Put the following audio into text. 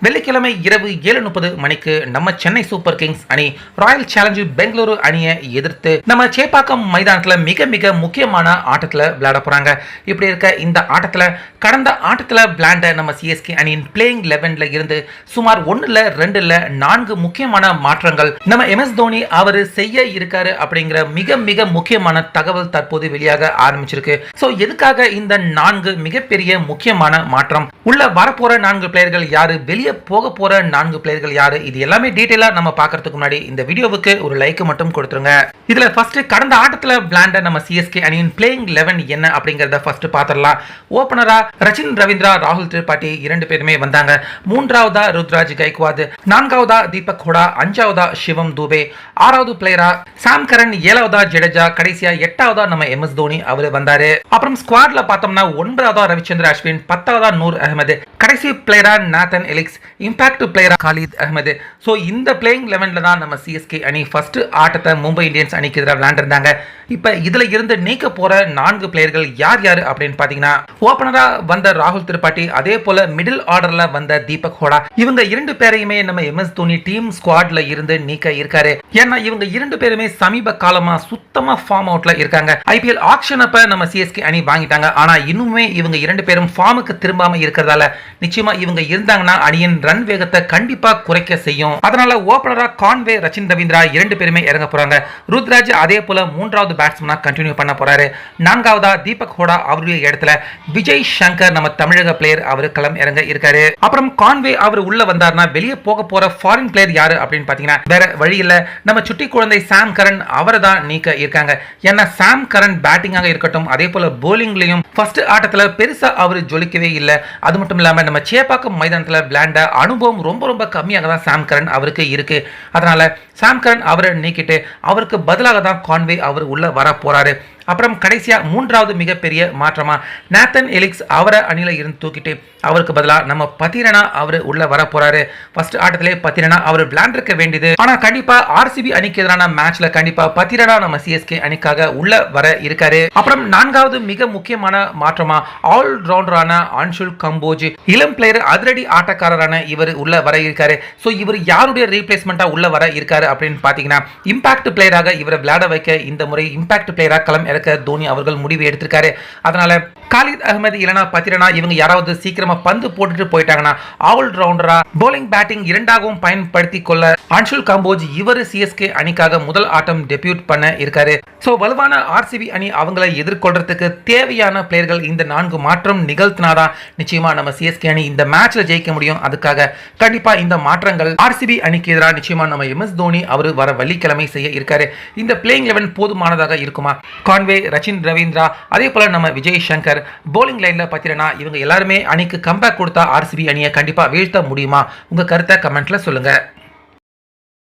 வெள்ளிக்கிழமை இரவு 7:30 மணிக்கு நம்ம சென்னை சூப்பர் கிங்ஸ் அணி ராயல் சேலஞ்சு பெங்களூரு அணியை எதிர்த்து நம்ம சேப்பாக்கம் மைதானத்தில் மிக மிக முக்கியமான ஆட்டத்தில் விளையாட போறாங்க. இப்படி இருக்க இந்த ஆட்டத்தில் கடந்த ஆட்டத்தில் விளையாண்ட நம்ம சிஎஸ்கே அணியின் பிளேயிங் 11ல இருந்து சுமார் 1 2 4 முக்கியமான மாற்றங்கள் நம்ம எம்எஸ் தோனி அவர் செய்ய இருக்காரு அப்படிங்கிற மிக மிக முக்கியமான தகவல் தற்போது வெளியாக ஆரம்பிச்சிருக்கு. சோ எதுக்காக இந்த 4 மிகப்பெரிய முக்கியமான மாற்றம், உள்ள வரப்போற 4 பிளேயர்கள் யாரு, வெளியே போக போற 4 பிளேயர்கள் யாரு, இது எல்லாமே டீடைலா நம்ம பார்க்கிறதுக்கு முன்னாடி இந்த வீடியோவுக்கு ஒரு லைக் மட்டும் கொடுத்துருங்க. இதுல ஃபர்ஸ்ட் கடந்த ஆட்டத்துல விளையாண்ட நம்ம சிஎஸ்கே அணியின் பிளேயிங் 11 என்ன அப்படிங்கறத ஃபர்ஸ்ட் பாத்திரலாம். ஓபனரா ரச்சின் ரவீந்திரா, ராகுல் திரிபாட்டி 2 பேருமே வந்தாங்க. மூன்றாவதா ருத்ராஜ் கைக்வாத், நான்காவதா தீபக் ஹூடா, அஞ்சாவதா சிவம் தூபே, ஆறாவது பிளேயரா சாம் கரன், 7வதா ஜடேஜா, கடைசியா 8வதா நம்ம எம்எஸ் தோனி அவர் வந்தாரு. அப்புறம் ஸ்குவாட்ல பார்த்தோம்னா 9வதா ரவிச்சந்திர அஸ்வின், 10வதா நூர் அகமது, கடைசி பிளேயரா நாத்தன் எலிக்ஸ், இம்பாக்ட் பிளேயரா காலித் அகமது. சோ இந்த பிளேயிங் 11ல தான் நம்ம சிஎஸ்கே அணி ஃபர்ஸ்ட் ஆட்டத்தை மும்பை இந்தியன்ஸ் அணிக்கு எதிராக விளையாண்டிருந்தாங்க. இப்ப இதுல இருந்து நீக்க போற 4 பிளேயர்கள் யார் யாரு அப்படின்னு பாத்தீங்கன்னா, ஓபனரா வந்த ராகுல் திரிபாட்டி, அதே போல மிடில் ஆர்டர்ல வந்த தீபக் ஹூடா, இவங்க 2 பேரையுமே நம்ம எம்எஸ் தோனி டீம் ஸ்குவாட்ல இருந்து நீக்க இருக்காரு. ஏன்னா இவங்க 2 பேருமே சமீப காலமா சுத்தமா ஃபார்ம் அவுட்ல இருக்காங்க. ஐபிஎல் ஆக்ஷன் அப்ப நம்ம சிஎஸ்கே அணி வாங்கிட்டாங்க. ஆனா இன்னுமே இவங்க 2 பேரும் ஃபார்முக்கு திரும்பாம இருக்கிறதால நிச்சயமா இவங்க இருந்தாங்கன்னா அணியின் ரன் வேகத்தை கண்டிப்பா குறைக்க செய்யும். அதனால ஓபனரா கான்வே, ரச்சின் ரவீந்திரா 2 பேருமே இறங்க போறாங்க. ருத்ராஜ் அதே போல மூன்றாவது பேட்ஸ்மேனா கண்டினியூ பண்ண போறாரு. நான்காவதா தீபக் ஹூடா அவருடைய இடத்துல விஜய் சங்கர், நம்ம தமிழக பிளேயர், அவர் களம் இறங்க இருக்காரு. அப்புறம் கான்வே அவர் உள்ள வந்தார்னா வெளியே போக போற ஃபாரின் பிளேயர் யாரு அப்படின்னு பாத்தீங்கன்னா, வேற வழி இல்ல, நம்ம சுட்டி குழந்தை சாம் கரன் அவரை தான் நீக்க இருக்காங்க. ஏன்னா சாம் கரன் பேட்டிங்காக இருக்கட்டும், அதே போல போலிங்லயும் ஃபர்ஸ்ட் ஆட்டத்துல பெருசா அவர் ஜொலிக்கவே இல்லை. அது மட்டும் இல்லாம நம்ம சேப்பாக்கம் மைதானத்துல விளையாண்ட அனுபவம் ரொம்ப ரொம்ப கம்மியாக தான் சாம் கரன் அவருக்கு இருக்கு. அதனால சாம் கரன் அவரை நீக்கிட்டு அவருக்கு பதிலாக தான் கான்வே அவர் உள்ள வர போறாரு. அப்புறம் கடைசியா மூன்றாவது மிகப்பெரிய மாற்றமா நாத்தன் எலிக்ஸ் அவரை அணியில இருந்து தூக்கிட்டு அவருக்கு பதிலாக நம்ம பத்திரனா அவர் உள்ள வர போறாரு. ஃபர்ஸ்ட் ஆட்டத்திலே பத்திரனா அவர் விளையாண்டிருக்க வேண்டியது, ஆனா கண்டிப்பா ஆர்சிபி அணிக்கு எதிரான மேட்ச்ல கண்டிப்பா பத்திரனா நம்ம சிஎஸ்கே அணிக்காக உள்ள வர இருக்காரு. அப்புறம் நான்காவது மிக முக்கியமான மாற்றமா ஆல் ரவுண்டரான அன்ஷுல் கம்போஜ், இளம் பிளேயர், அதிரடி ஆட்டக்காரரான இவர் உள்ள வர இருக்காரு. சோ இவர் யாருடைய ரீப்ளேஸ்மெண்டா உள்ள வர இருக்காரு அப்படின்னு பாத்தீங்கன்னா, இம்பாக்ட் பிளேயராக இவரை விளையாட வைக்க இந்த முறை இம்பாக்ட் பிளேயரா களம் இறக்க தோனி அவர்கள் முடிவு எடுத்திருக்காரு. அதனால காலித் அகமது இல்லனா பத்திரனா இவங்க யாராவது சீக்கிரமா பந்து போட்டுட்டு போயிட்டாங்கன்னா ஆல் ரவுண்டரா போலிங் பேட்டிங் இரண்டாகவும் பயன்படுத்தி கொள்ள அன்ஷுல் கம்போஜ் இவர் சிஎஸ்கே அணிக்காக முதல் ஆட்டம் டெபியூட் பண்ண இருக்காரு. சோ வலுவான ஆர்சிபி அணி அவங்களை எதிர்கொள்றதுக்கு தேவையான பிளேயர்கள் இந்த 4 மாற்றம் நிகழ்த்தினாதான் நிச்சயமா நம்ம சிஎஸ்கே அணி இந்த மேட்ச்ல ஜெயிக்க முடியும். அதுக்காக கண்டிப்பா இந்த மாற்றங்கள் ஆர்சிபி அணிக்கு எதிராக நிச்சயமா நம்ம எம்எஸ் தோனி அவர் வர வெள்ளிக்கிழமை செய்ய இருக்காரு. இந்த பிளேயிங் 11 போதுமானதாக இருக்குமா? கான்வே, ரச்சின் ரவீந்திரா, அதே போல நம்ம விஜய் சங்கர், போலிங் லைன்ல பத்திரனா, இவங்க எல்லாருமே அணிக்கு கம்பேக் கொடுத்தா ஆர்சிபி அணியை கண்டிப்பா வீழ்த்த முடியுமா? உங்க கருத்தை கமெண்ட்ல சொல்லுங்க.